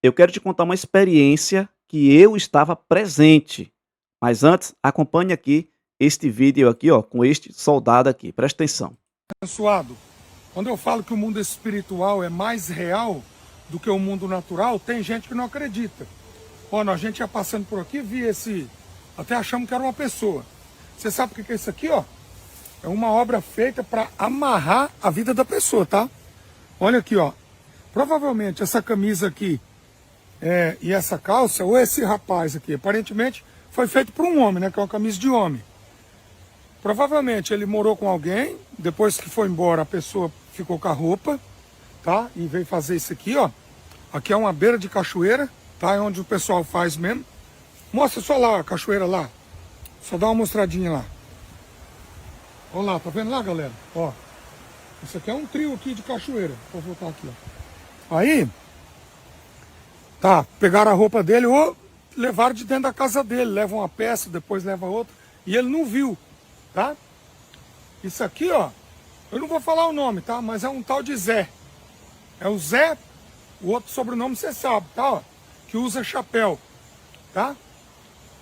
eu quero te contar uma experiência que eu estava presente. Mas antes, acompanhe aqui este vídeo aqui, ó, com este soldado aqui. Presta atenção. Abençoado. Quando eu falo que o mundo espiritual é mais real do que o mundo natural, tem gente que não acredita. Quando a gente ia passando por aqui, via esse... Até achamos que era uma pessoa. Você sabe o que é isso aqui, ó? É uma obra feita para amarrar a vida da pessoa, tá? Olha aqui, ó. Provavelmente essa camisa aqui e essa calça, ou esse rapaz aqui, aparentemente foi feito por um homem, né? Que é uma camisa de homem. Provavelmente ele morou com alguém, depois que foi embora a pessoa ficou com a roupa, tá? E veio fazer isso aqui, ó. Aqui é uma beira de cachoeira, tá? É onde o pessoal faz mesmo. Mostra só lá a cachoeira lá. Só dá uma mostradinha lá. Olha lá, tá vendo lá, galera? Ó. Isso aqui é um trio aqui de cachoeira. Vou voltar aqui, ó. Aí, tá, pegaram a roupa dele ou levaram de dentro da casa dele. Levam uma peça, depois leva outra. E ele não viu, tá? Isso aqui, ó, eu não vou falar o nome, tá? Mas é um tal de Zé. É o Zé, o outro sobrenome você sabe, tá? Ó, que usa chapéu, tá?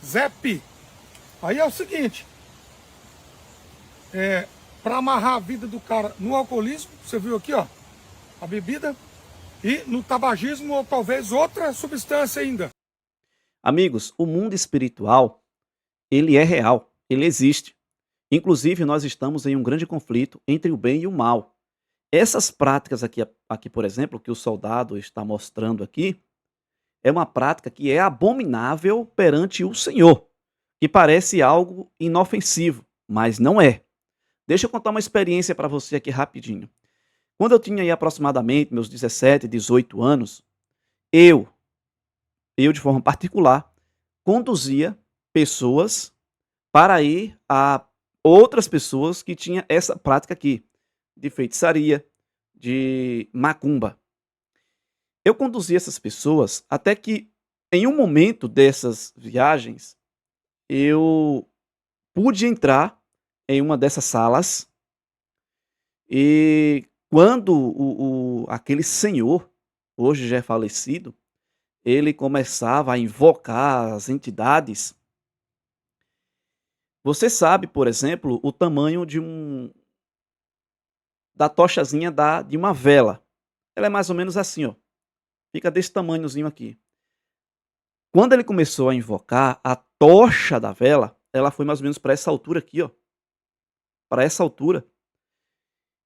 Zé Pi. Aí é o seguinte, para amarrar a vida do cara no alcoolismo, você viu aqui, ó, a bebida, e no tabagismo ou talvez outra substância ainda. Amigos, o mundo espiritual, ele é real, ele existe. Inclusive, nós estamos em um grande conflito entre o bem e o mal. Essas práticas aqui, por exemplo, que o soldado está mostrando aqui, é uma prática que é abominável perante o Senhor, que parece algo inofensivo, mas não é. Deixa eu contar uma experiência para você aqui rapidinho. Quando eu tinha aí aproximadamente meus 17, 18 anos, eu, eu de forma particular, conduzia pessoas para ir a outras pessoas que tinham essa prática aqui, de feitiçaria, de macumba. Eu conduzia essas pessoas até que, em um momento dessas viagens, eu pude entrar em uma dessas salas e quando aquele senhor, hoje já é falecido, ele começava a invocar as entidades. Você sabe, por exemplo, o tamanho da tochazinha de uma vela. Ela é mais ou menos assim, ó. Fica desse tamanhozinho aqui. Quando ele começou a invocar, a tocha da vela, ela foi mais ou menos para essa altura aqui, ó. Para essa altura.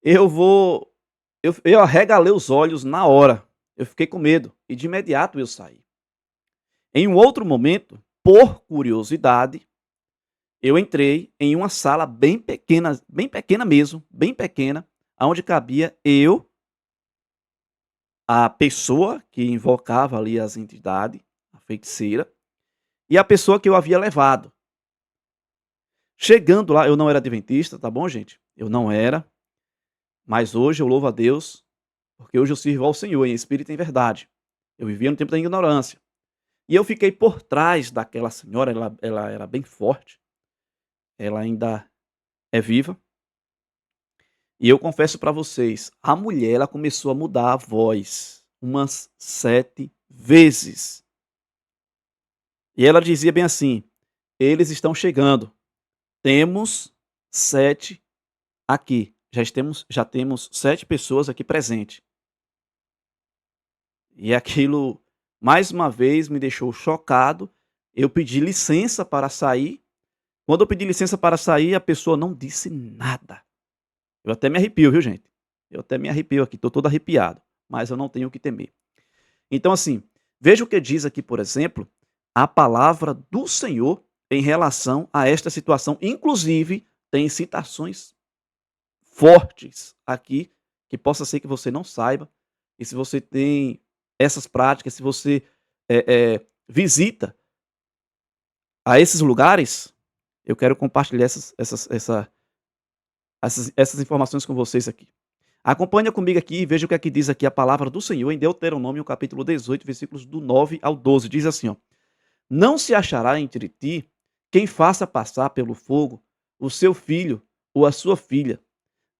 Eu vou eu arregalei os olhos na hora. Eu fiquei com medo e de imediato eu saí. Em um outro momento, por curiosidade, eu entrei em uma sala bem pequena mesmo, bem pequena, aonde cabia eu, a pessoa que invocava ali as entidades, a feiticeira, e a pessoa que eu havia levado. Chegando lá, eu não era adventista, tá bom, gente? Eu não era, mas hoje eu louvo a Deus, porque hoje eu sirvo ao Senhor em espírito e em verdade. Eu vivia no tempo da ignorância. E eu fiquei por trás daquela senhora, ela era bem forte, ela ainda é viva. E eu confesso para vocês, a mulher ela começou a mudar a voz umas 7 vezes. E ela dizia bem assim: eles estão chegando, temos 7 aqui, já temos 7 pessoas aqui presentes. E aquilo, mais uma vez, me deixou chocado. Eu pedi licença para sair. Quando eu pedi licença para sair, a pessoa não disse nada. Eu até me arrepio, viu, gente? Eu até me arrepio aqui, estou todo arrepiado. Mas eu não tenho o que temer. Então, assim, veja o que diz aqui, por exemplo, a palavra do Senhor em relação a esta situação. Inclusive, tem citações fortes aqui, que possa ser que você não saiba. E se você tem essas práticas, se você visita a esses lugares, eu quero compartilhar essas informações com vocês aqui. Acompanha comigo aqui e veja o que aqui diz aqui a palavra do Senhor em Deuteronômio, capítulo 18, versículos do 9 ao 12. Diz assim, ó: não se achará entre ti quem faça passar pelo fogo o seu filho ou a sua filha,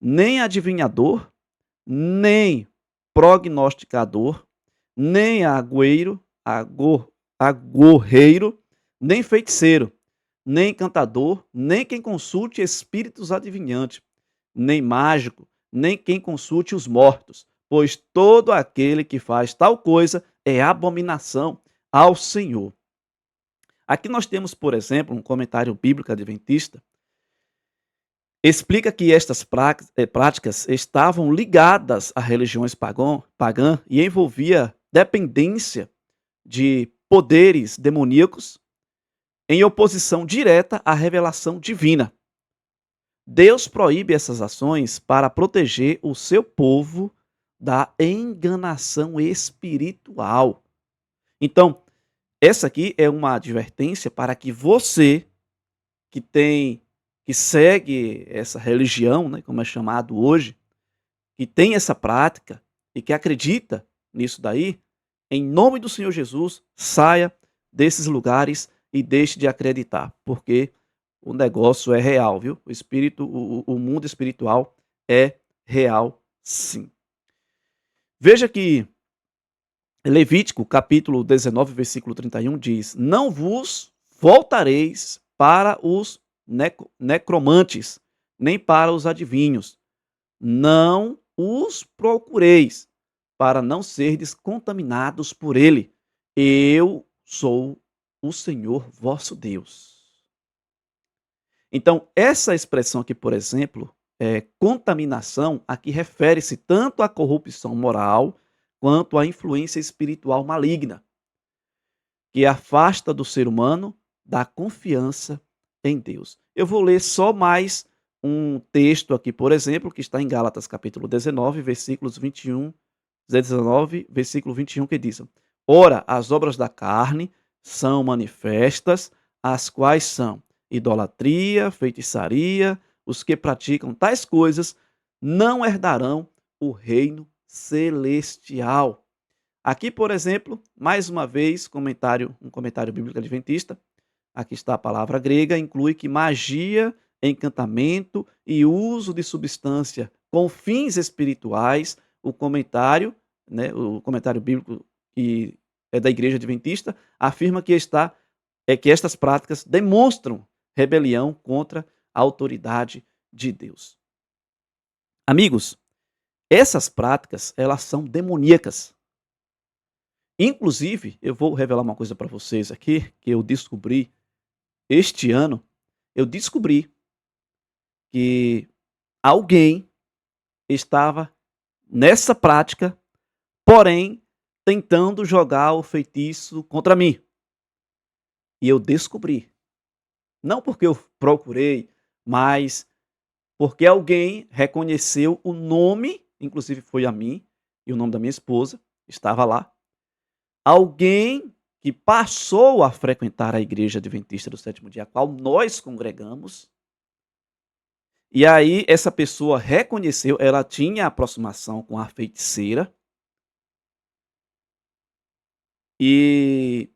nem adivinhador, nem prognosticador, nem agüeiro, agorreiro, nem feiticeiro, nem encantador, nem quem consulte espíritos adivinhantes, nem mágico, nem quem consulte os mortos, pois todo aquele que faz tal coisa é abominação ao Senhor. Aqui nós temos, por exemplo, um comentário bíblico adventista, explica que estas práticas estavam ligadas a religiões pagã e envolvia dependência de poderes demoníacos em oposição direta à revelação divina. Deus proíbe essas ações para proteger o seu povo da enganação espiritual. Então, essa aqui é uma advertência para que você que segue essa religião, né, como é chamado hoje, que tem essa prática e que acredita nisso daí, em nome do Senhor Jesus, saia desses lugares e deixe de acreditar, porque o negócio é real, viu? O mundo espiritual é real, sim. Veja que Levítico, capítulo 19, versículo 31 diz: Não vos voltareis para os necromantes, nem para os adivinhos. Não os procureis, para não serdes contaminados por ele. Eu sou o Senhor vosso Deus. Então, essa expressão aqui, por exemplo, contaminação, aqui refere-se tanto à corrupção moral quanto à influência espiritual maligna, que afasta do ser humano da confiança em Deus. Eu vou ler só mais um texto aqui, por exemplo, que está em Gálatas capítulo 19, versículos 21, 19, versículo 21, que diz: Ora, as obras da carne são manifestas, as quais são idolatria, feitiçaria, os que praticam tais coisas não herdarão o reino celestial. Aqui, por exemplo, mais uma vez, um comentário bíblico adventista. Aqui está a palavra grega, inclui que magia, encantamento e uso de substância com fins espirituais. O comentário bíblico que é da Igreja Adventista, afirma que estas práticas demonstram rebelião contra a autoridade de Deus. Amigos, essas práticas, elas são demoníacas. Inclusive, eu vou revelar uma coisa para vocês aqui, que eu descobri este ano. Eu descobri que alguém estava nessa prática, porém, tentando jogar o feitiço contra mim. E eu descobri. Não porque eu procurei, mas porque alguém reconheceu o nome, inclusive foi a mim, e o nome da minha esposa estava lá. Alguém que passou a frequentar a Igreja Adventista do Sétimo Dia, a qual nós congregamos. E aí essa pessoa reconheceu, ela tinha aproximação com a feiticeira. E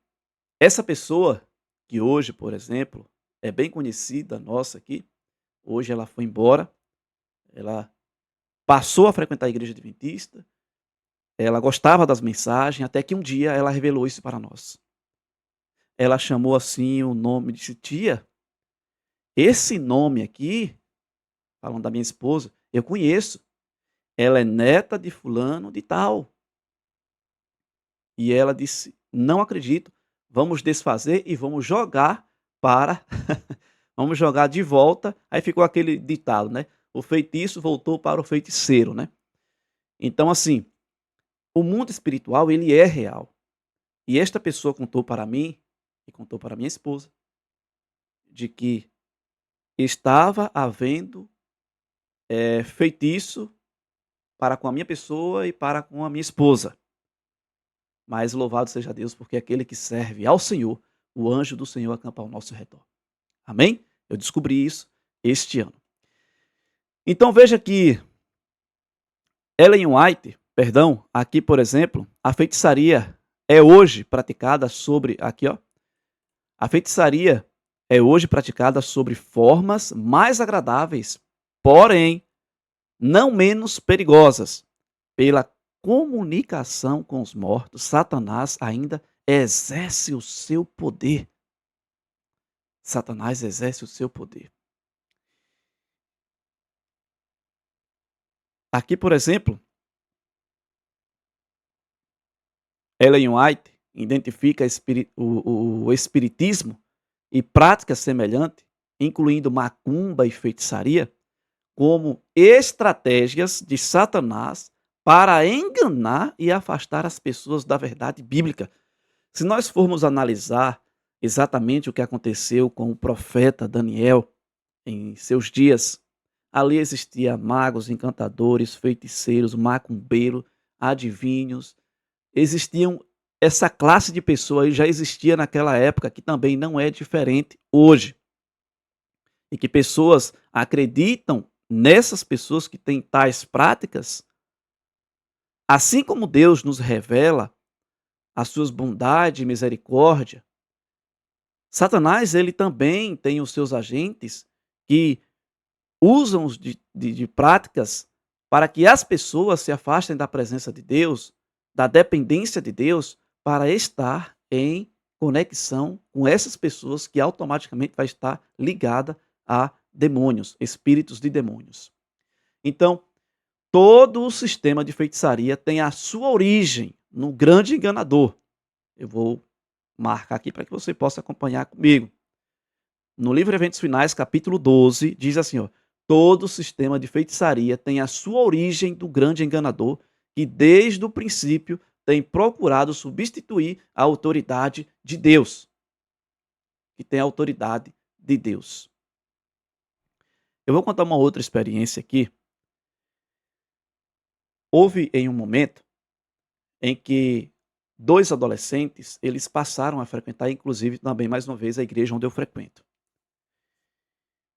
essa pessoa, que hoje, por exemplo, é bem conhecida nossa aqui, hoje ela foi embora, ela passou a frequentar a Igreja Adventista, ela gostava das mensagens, até que um dia ela revelou isso para nós. Ela chamou assim o nome, disse: Tia, esse nome aqui, falando da minha esposa, eu conheço. Ela é neta de fulano de tal. E ela disse: Não acredito, vamos desfazer e vamos jogar para... vamos jogar de volta. Aí ficou aquele ditado, né? O feitiço voltou para o feiticeiro, né? Então, assim, o mundo espiritual, ele é real. E esta pessoa contou para mim, e contou para minha esposa, de que estava havendo feitiço para com a minha pessoa e para com a minha esposa. Mas louvado seja Deus, porque aquele que serve ao Senhor, o anjo do Senhor acampa ao nosso redor. Amém? Eu descobri isso este ano. Então veja que Ellen White, aqui por exemplo, a feitiçaria é hoje praticada sobre, a feitiçaria é hoje praticada sobre formas mais agradáveis, porém não menos perigosas. Pela comunicação com os mortos, Satanás ainda exerce o seu poder. Satanás exerce o seu poder. Aqui, por exemplo, Ellen White identifica o espiritismo e práticas semelhantes, incluindo macumba e feitiçaria, como estratégias de Satanás para enganar e afastar as pessoas da verdade bíblica. Se nós formos analisar exatamente o que aconteceu com o profeta Daniel em seus dias, ali existia magos, encantadores, feiticeiros, macumbeiros, adivinhos, existiam essa classe de pessoa aí já existia naquela época, que também não é diferente hoje. E que pessoas acreditam nessas pessoas que têm tais práticas, assim como Deus nos revela as suas bondade e misericórdia, Satanás ele também tem os seus agentes que usam de práticas para que as pessoas se afastem da presença de Deus, da dependência de Deus, para estar em conexão com essas pessoas que automaticamente vai estar ligada a demônios, espíritos de demônios. Então, todo o sistema de feitiçaria tem a sua origem no grande enganador. Eu vou marcar aqui para que você possa acompanhar comigo. No livro Eventos Finais, capítulo 12, diz assim, ó: todo sistema de feitiçaria tem a sua origem do grande enganador, que desde o princípio tem procurado substituir a autoridade de Deus, que tem a autoridade de Deus. Eu vou contar uma outra experiência aqui. Houve em um momento em que 2 adolescentes, eles passaram a frequentar, inclusive, também, mais uma vez, a igreja onde eu frequento.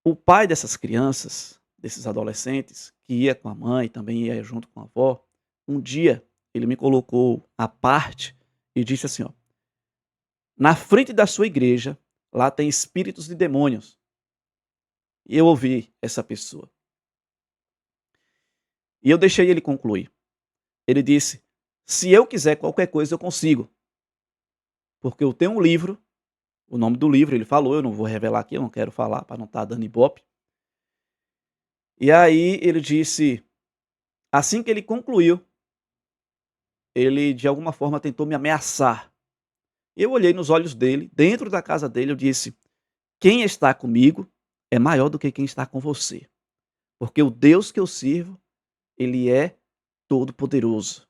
O pai dessas crianças, desses adolescentes, que ia com a mãe, também ia junto com a avó, um dia ele me colocou à parte e disse assim, ó: na frente da sua igreja, lá tem espíritos de demônios. E eu ouvi essa pessoa. E eu deixei ele concluir. Ele disse: se eu quiser qualquer coisa, eu consigo. Porque eu tenho um livro, o nome do livro ele falou, eu não vou revelar aqui, eu não quero falar para não estar dando ibope. E aí ele disse, assim que ele concluiu, ele de alguma forma tentou me ameaçar. Eu olhei nos olhos dele, dentro da casa dele, eu disse: quem está comigo é maior do que quem está com você. Porque o Deus que eu sirvo, ele é todo-poderoso.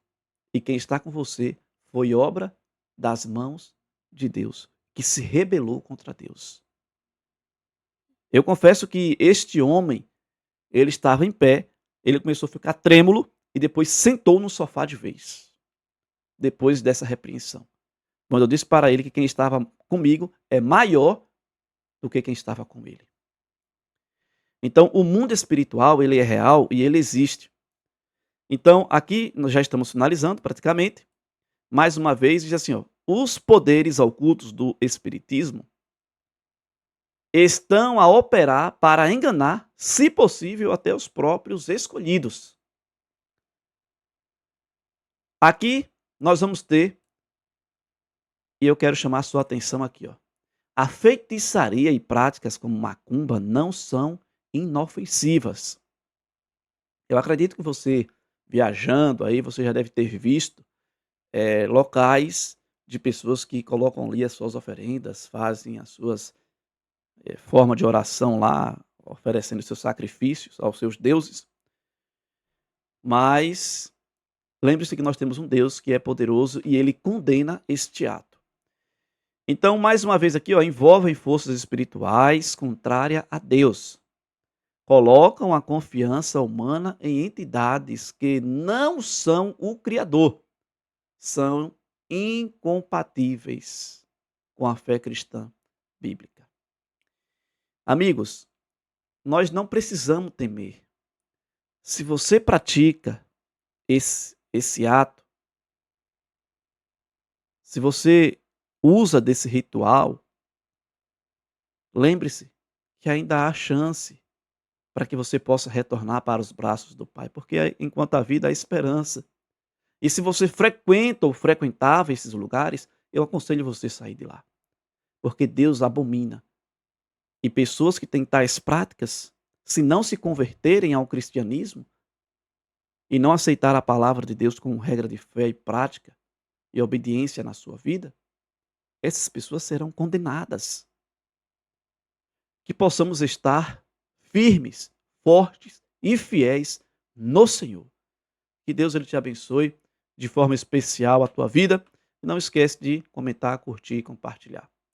E quem está com você foi obra das mãos de Deus, que se rebelou contra Deus. Eu confesso que este homem, ele estava em pé, ele começou a ficar trêmulo e depois sentou no sofá de vez, depois dessa repreensão. Quando eu disse para ele que quem estava comigo é maior do que quem estava com ele. Então, o mundo espiritual, ele é real e ele existe. Então, aqui nós já estamos finalizando praticamente. Mais uma vez, diz assim, ó: os poderes ocultos do espiritismo estão a operar para enganar, se possível, até os próprios escolhidos. Aqui nós vamos ter, e eu quero chamar a sua atenção aqui, ó: a feitiçaria e práticas como macumba não são inofensivas. Eu acredito que você, viajando aí, você já deve ter visto locais de pessoas que colocam ali as suas oferendas, fazem as suas forma de oração lá, oferecendo seus sacrifícios aos seus deuses. Mas lembre-se que nós temos um Deus que é poderoso e ele condena este ato. Então, mais uma vez aqui, ó, envolvem forças espirituais contrárias a Deus. Colocam a confiança humana em entidades que não são o Criador. São incompatíveis com a fé cristã bíblica. Amigos, nós não precisamos temer. Se você pratica esse ato, se você usa desse ritual, lembre-se que ainda há chance para que você possa retornar para os braços do Pai, porque enquanto há vida há esperança. E se você frequenta ou frequentava esses lugares, eu aconselho você a sair de lá, porque Deus abomina. E pessoas que têm tais práticas, se não se converterem ao cristianismo e não aceitar a palavra de Deus como regra de fé e prática e obediência na sua vida, essas pessoas serão condenadas. Que possamos estar firmes, fortes e fiéis no Senhor. Que Deus ele te abençoe de forma especial a tua vida. E não esquece de comentar, curtir e compartilhar.